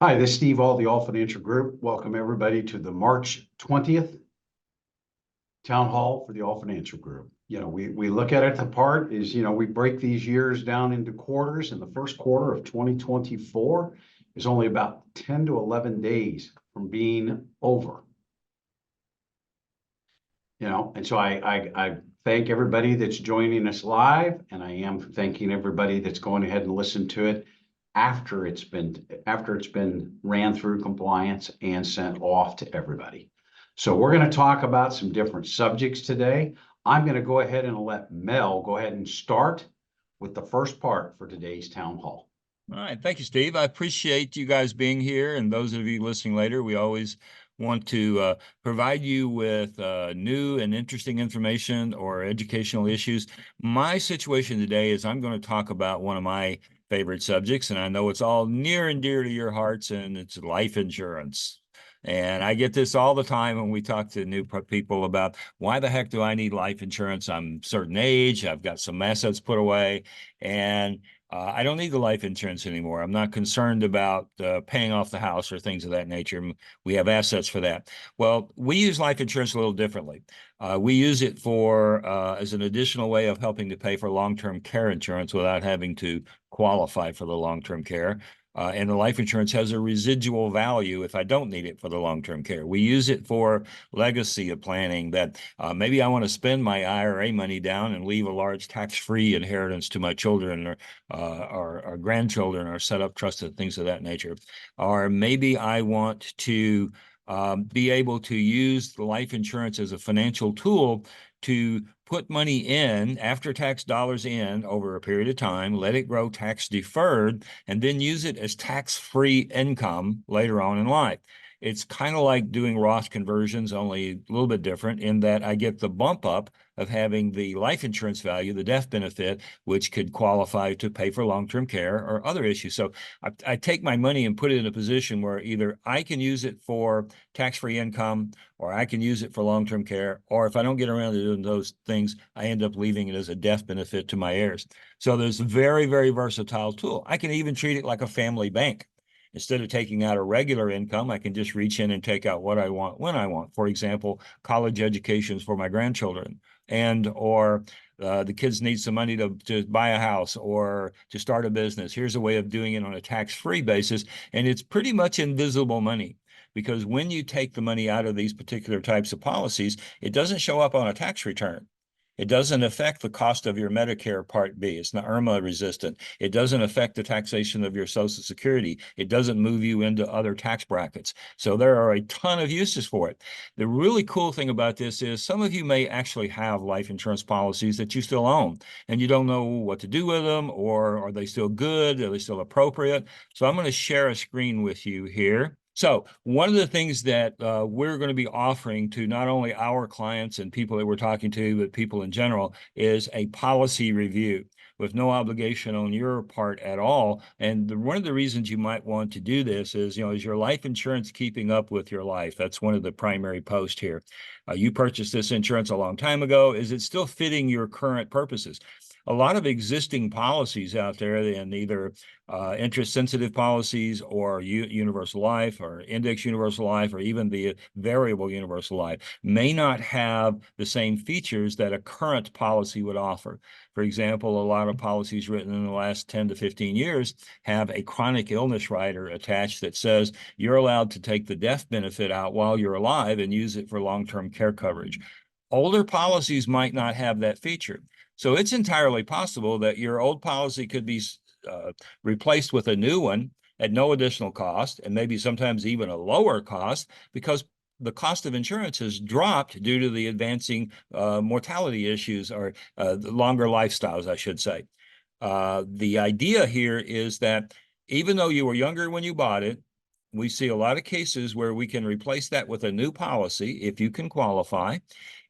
Hi, this is Steve Aul, the Aul Financial Group. Welcome everybody to the March 20th Town Hall for the Aul Financial Group. We look at it, the part is, we break these years down into quarters, and the first quarter of 2024 is only about 10 to 11 days from being over. And so I thank everybody that's joining us live, and I am thanking everybody that's going ahead and listened to it after it's been ran through compliance and sent off to everybody. So we're going to talk about some different subjects today. I'm going to go ahead and let Mel go ahead and start with the first part for today's town hall. All right. Thank you, Steve. I appreciate you guys being here. And those of you listening later, we always want to provide you with new and interesting information or educational issues. My situation today is I'm going to talk about one of my favorite subjects, and I know it's all near and dear to your hearts, and it's life insurance. And I get this all the time when we talk to new people about why the heck do I need life insurance? I'm a certain age, I've got some assets put away, and I don't need the life insurance anymore. I'm not concerned about paying off the house or things of that nature. We have assets for that. Well, we use life insurance a little differently. We use it for as an additional way of helping to pay for long-term care insurance without having to qualify for the long-term care. And the life insurance has a residual value if I don't need it for the long-term care. We use it for legacy planning, that maybe I want to spend my IRA money down and leave a large tax-free inheritance to my children or grandchildren, or set up trusts and things of that nature. Or maybe I want to be able to use the life insurance as a financial tool to put money in, after-tax dollars in, over a period of time, let it grow tax deferred, and then use it as tax-free income later on in life. It's kind of like doing Roth conversions, only a little bit different in that I get the bump up of having the life insurance value, the death benefit, which could qualify to pay for long-term care or other issues. So I take my money and put it in a position where either I can use it for tax-free income, or I can use it for long-term care, or if I don't get around to doing those things, I end up leaving it as a death benefit to my heirs. So there's a very, very versatile tool. I can even treat it like a family bank. Instead of taking out a regular income, I can just reach in and take out what I want when I want. For example, college educations for my grandchildren, or the kids need some money to buy a house or to start a business. Here's a way of doing it on a tax-free basis. And it's pretty much invisible money, because when you take the money out of these particular types of policies, it doesn't show up on a tax return. It doesn't affect the cost of your Medicare Part B. It's not IRMA resistant. It doesn't affect the taxation of your Social Security. It doesn't move you into other tax brackets. So there are a ton of uses for it. The really cool thing about this is some of you may actually have life insurance policies that you still own, and you don't know what to do with them, or are they still good? Are they still appropriate? So I'm going to share a screen with you here. So one of the things that we're going to be offering to not only our clients and people that we're talking to, but people in general, is a policy review with no obligation on your part at all. And one of the reasons you might want to do this is, is your life insurance keeping up with your life? That's one of the primary posts here. You purchased this insurance a long time ago. Is it still fitting your current purposes? A lot of existing policies out there, and either interest-sensitive policies or universal life or index universal life or even the variable universal life, may not have the same features that a current policy would offer. For example, a lot of policies written in the last 10 to 15 years have a chronic illness rider attached that says you're allowed to take the death benefit out while you're alive and use it for long-term care coverage. Older policies might not have that feature. So it's entirely possible that your old policy could be replaced with a new one at no additional cost, and maybe sometimes even a lower cost, because the cost of insurance has dropped due to the advancing mortality issues, or the longer lifestyles, I should say. The idea here is that even though you were younger when you bought it, we see a lot of cases where we can replace that with a new policy if you can qualify,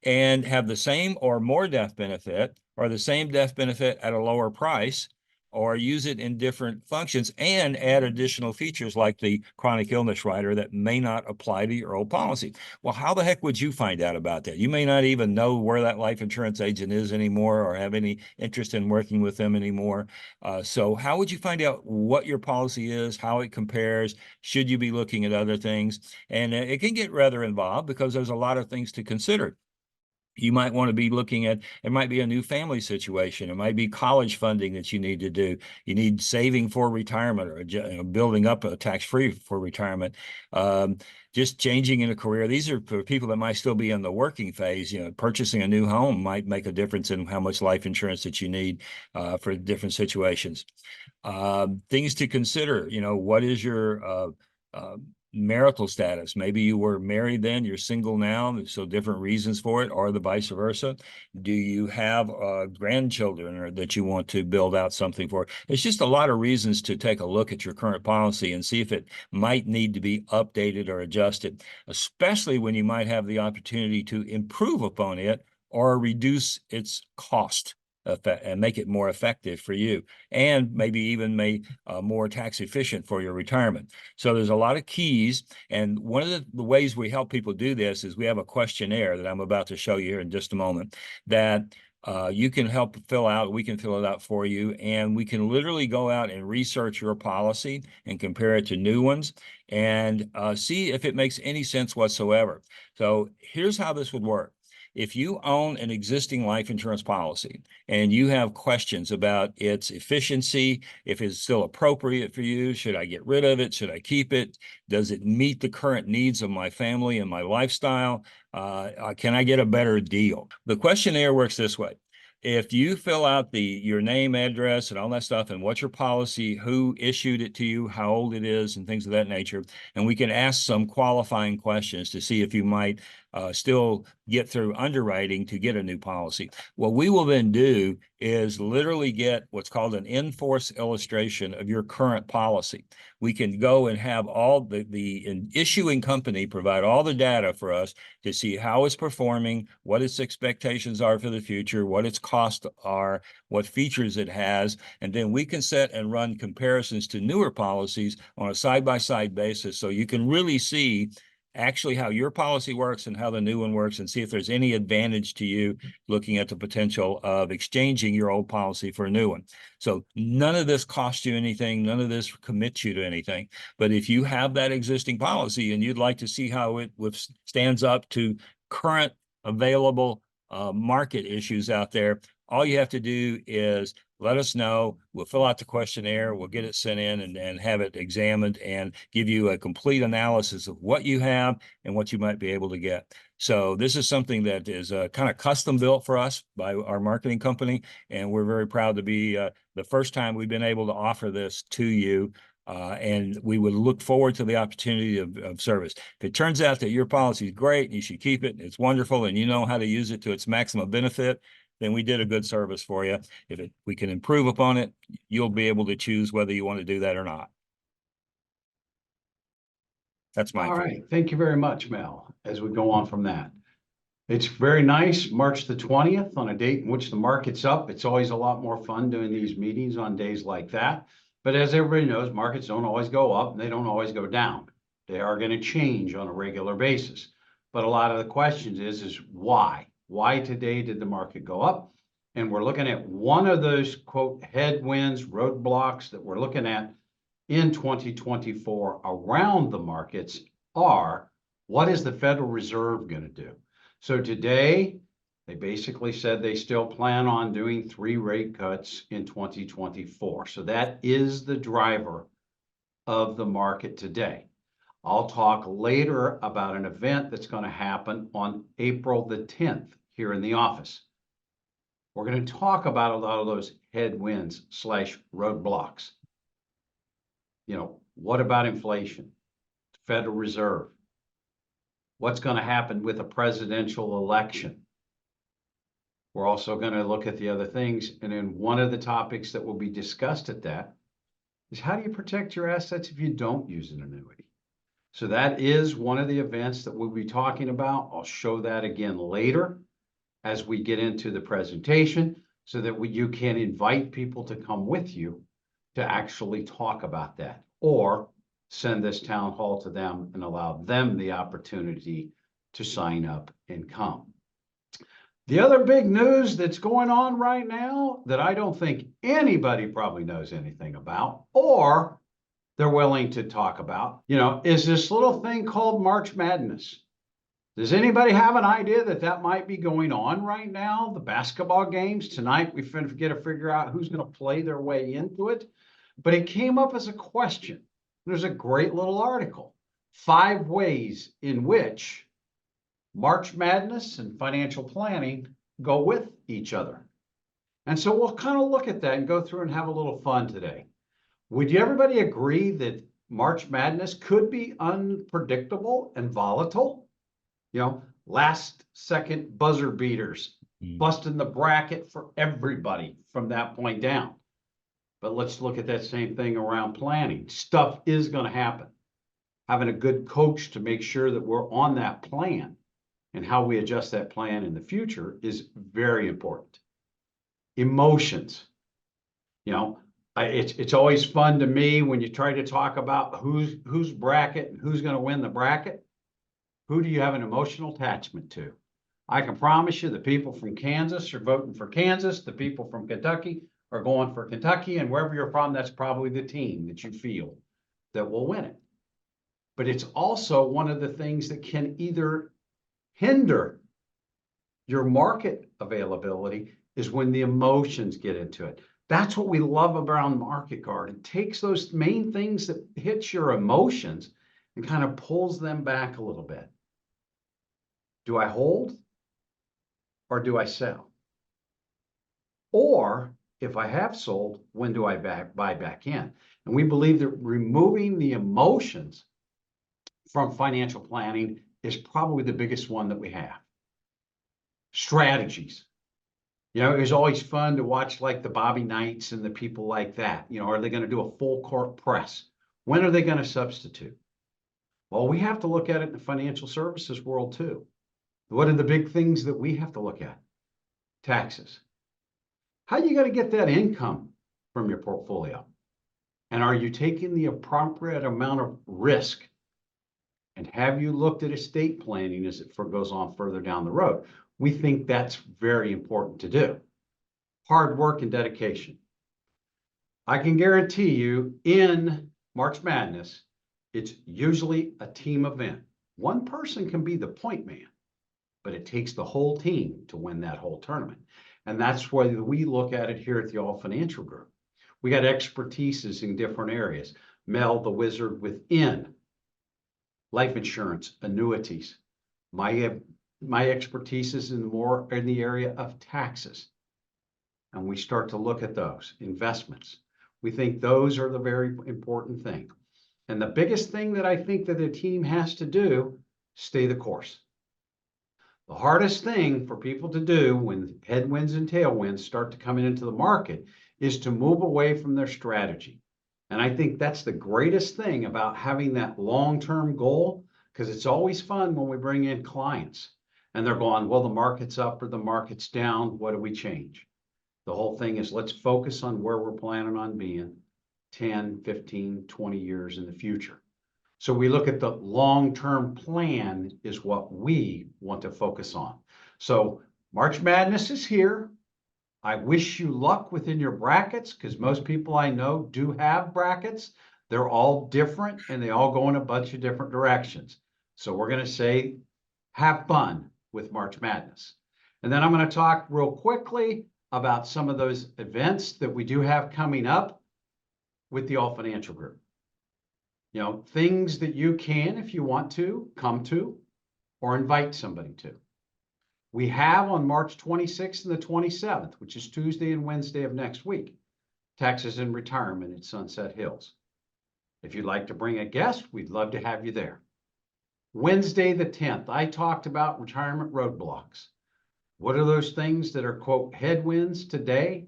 and have the same or more death benefit, or the same death benefit at a lower price, or use it in different functions and add additional features like the chronic illness rider that may not apply to your old policy. Well, how the heck would you find out about that? You may not even know where that life insurance agent is anymore or have any interest in working with them anymore. So how would you find out what your policy is, how it compares? Should you be looking at other things? And it can get rather involved because there's a lot of things to consider. You might want to be looking at, it might be a new family situation. It might be college funding that you need to do. You need saving for retirement or building up a tax-free for retirement. Just changing in a career. These are for people that might still be in the working phase. Purchasing a new home might make a difference in how much life insurance that you need for different situations. Things to consider, what is your marital status? Maybe you were married then, you're single now, so different reasons for it, or the vice versa. Do you have grandchildren or that you want to build out something for? It's just a lot of reasons to take a look at your current policy and see if it might need to be updated or adjusted, especially when you might have the opportunity to improve upon it or reduce its cost and make it more effective for you, and maybe even more tax efficient for your retirement. So there's a lot of keys, and one of the ways we help people do this is we have a questionnaire that I'm about to show you here in just a moment that you can help fill out. We can fill it out for you, and we can literally go out and research your policy and compare it to new ones and see if it makes any sense whatsoever. So here's how this would work. If you own an existing life insurance policy and you have questions about its efficiency, if it's still appropriate for you, should I get rid of it? Should I keep it? Does it meet the current needs of my family and my lifestyle? Can I get a better deal? The questionnaire works this way. If you fill out your name, address, and all that stuff, and what's your policy, who issued it to you, how old it is, and things of that nature, and we can ask some qualifying questions to see if you might still get through underwriting to get a new policy. What we will then do is literally get what's called an in-force illustration of your current policy. We can go and have all the issuing company provide all the data for us to see how it's performing, what its expectations are for the future, what its costs are, what features it has, and then we can set and run comparisons to newer policies on a side-by-side basis so you can really see actually how your policy works and how the new one works, and see if there's any advantage to you looking at the potential of exchanging your old policy for a new one. So none of this costs you anything. None of this commits you to anything. But if you have that existing policy and you'd like to see how it stands up to current available market issues out there, all you have to do is let us know. We'll fill out the questionnaire. We'll get it sent in and have it examined and give you a complete analysis of what you have and what you might be able to get. So this is something that is kind of custom built for us by our marketing company. And we're very proud to be the first time we've been able to offer this to you. And we would look forward to the opportunity of service. If it turns out that your policy is great, you should keep it, it's wonderful, and you know how to use it to its maximum benefit, then we did a good service for you. If we can improve upon it, you'll be able to choose whether you want to do that or not. That's my All right. Thank you very much, Mel, as we go on from that. It's very nice, March the 20th, on a date in which the market's up. It's always a lot more fun doing these meetings on days like that. But as everybody knows, markets don't always go up and they don't always go down. They are going to change on a regular basis. But a lot of the questions is why? Why today did the market go up? And we're looking at one of those, quote, headwinds, roadblocks that we're looking at in 2024 around the markets are, what is the Federal Reserve going to do? So today, they basically said they still plan on doing 3 rate cuts in 2024. So that is the driver of the market today. I'll talk later about an event that's going to happen on April the 10th here in the office. We're going to talk about a lot of those headwinds / roadblocks. What about inflation? Federal Reserve? What's going to happen with a presidential election? We're also going to look at the other things. And then one of the topics that will be discussed at that is, how do you protect your assets if you don't use an annuity? So that is one of the events that we'll be talking about. I'll show that again later as we get into the presentation. so that you can invite people to come with you to actually talk about that, or send this town hall to them and allow them the opportunity to sign up and come. The other big news that's going on right now that I don't think anybody probably knows anything about, or they're willing to talk about, is this little thing called March Madness. Does anybody have an idea that might be going on right now? The basketball games tonight, we got to figure out who's going to play their way into it. But it came up as a question. There's a great little article, 5 ways in which March Madness and financial planning go with each other. And so we'll kind of look at that and go through and have a little fun today. Would everybody agree that March Madness could be unpredictable and volatile? Last second buzzer beaters, busting the bracket for everybody from that point down. But let's look at that same thing around planning. Stuff is going to happen. Having a good coach to make sure that we're on that plan and how we adjust that plan in the future is very important. Emotions. It's always fun to me when you try to talk about who's bracket and who's going to win the bracket. Who do you have an emotional attachment to? I can promise you the people from Kansas are voting for Kansas. The people from Kentucky are going for Kentucky. And wherever you're from, that's probably the team that you feel that will win it. But it's also one of the things that can either hinder your market availability is when the emotions get into it. That's what we love about Market Guard. It takes those main things that hit your emotions and kind of pulls them back a little bit. Do I hold or do I sell? Or if I have sold, when do I buy back in? And we believe that removing the emotions from financial planning is probably the biggest one that we have. Strategies. It was always fun to watch like the Bobby Knights and the people like that. Are they going to do a full court press? When are they going to substitute? Well, we have to look at it in the financial services world too. What are the big things that we have to look at? Taxes. How are you going to get that income from your portfolio? And are you taking the appropriate amount of risk? And have you looked at estate planning as it goes on further down the road? We think that's very important to do. Hard work and dedication. I can guarantee you in March Madness, it's usually a team event. One person can be the point man, but it takes the whole team to win that whole tournament. And that's why we look at it here at the Aul Financial Group. We got expertises in different areas. Mel, the wizard within life insurance, annuities. My expertise is more in the area of taxes. And we start to look at those investments. We think those are the very important thing. And the biggest thing that I think that the team has to do, stay the course. The hardest thing for people to do when headwinds and tailwinds start to come into the market is to move away from their strategy. And I think that's the greatest thing about having that long-term goal, because it's always fun when we bring in clients and they're going, well, the market's up or the market's down. What do we change? The whole thing is let's focus on where we're planning on being 10, 15, 20 years in the future. So we look at the long-term plan is what we want to focus on. So March Madness is here. I wish you luck within your brackets because most people I know do have brackets. They're all different and they all go in a bunch of different directions. So we're going to say, have fun with March Madness. And then I'm going to talk real quickly about some of those events that we do have coming up with the Aul Financial Group. Things that you can, if you want to, come to or invite somebody to. We have on March 26th and the 27th, which is Tuesday and Wednesday of next week, Taxes and Retirement at Sunset Hills. If you'd like to bring a guest, we'd love to have you there. Wednesday the 10th, I talked about retirement roadblocks. What are those things that are, quote, headwinds today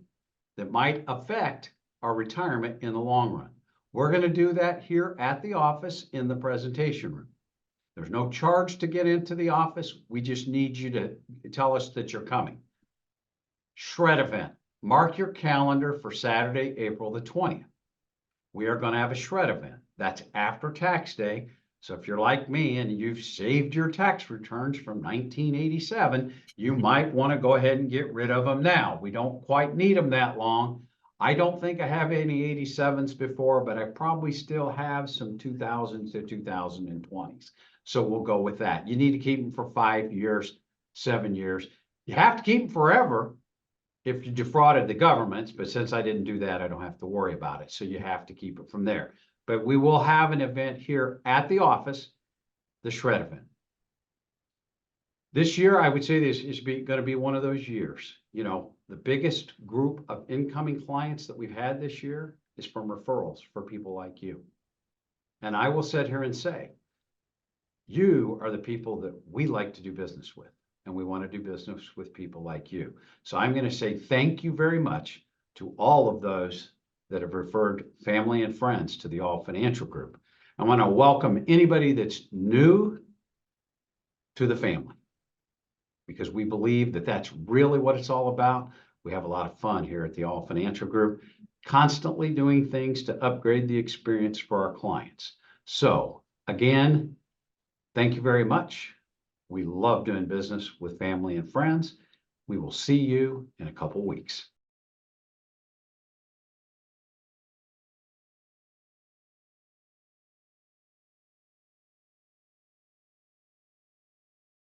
that might affect our retirement in the long run? We're going to do that here at the office in the presentation room. There's no charge to get into the office. We just need you to tell us that you're coming. Shred event. mark your calendar for Saturday, April the 20th. We are going to have a shred event. That's after tax day. So if you're like me and you've saved your tax returns from 1987, you might want to go ahead and get rid of them now. We don't quite need them that long. I don't think I have any 87s before, but I probably still have some 2000s to 2020s. So we'll go with that. You need to keep them for 5 years, 7 years. You have to keep them forever if you defrauded the governments, but since I didn't do that, I don't have to worry about it. So you have to keep it from there. But we will have an event here at the office, the shred event. This year, I would say this is going to be one of those years. You know, the biggest group of incoming clients that we've had this year is from referrals for people like you. And I will sit here and say, you are the people that we like to do business with, and we want to do business with people like you. So I'm going to say thank you very much to all of those that have referred family and friends to the Aul Financial Group. I want to welcome anybody that's new to the family, because we believe that that's really what it's all about. We have a lot of fun here at the Aul Financial Group, constantly doing things to upgrade the experience for our clients. So again, thank you very much. We love doing business with family and friends. We will see you in a couple weeks.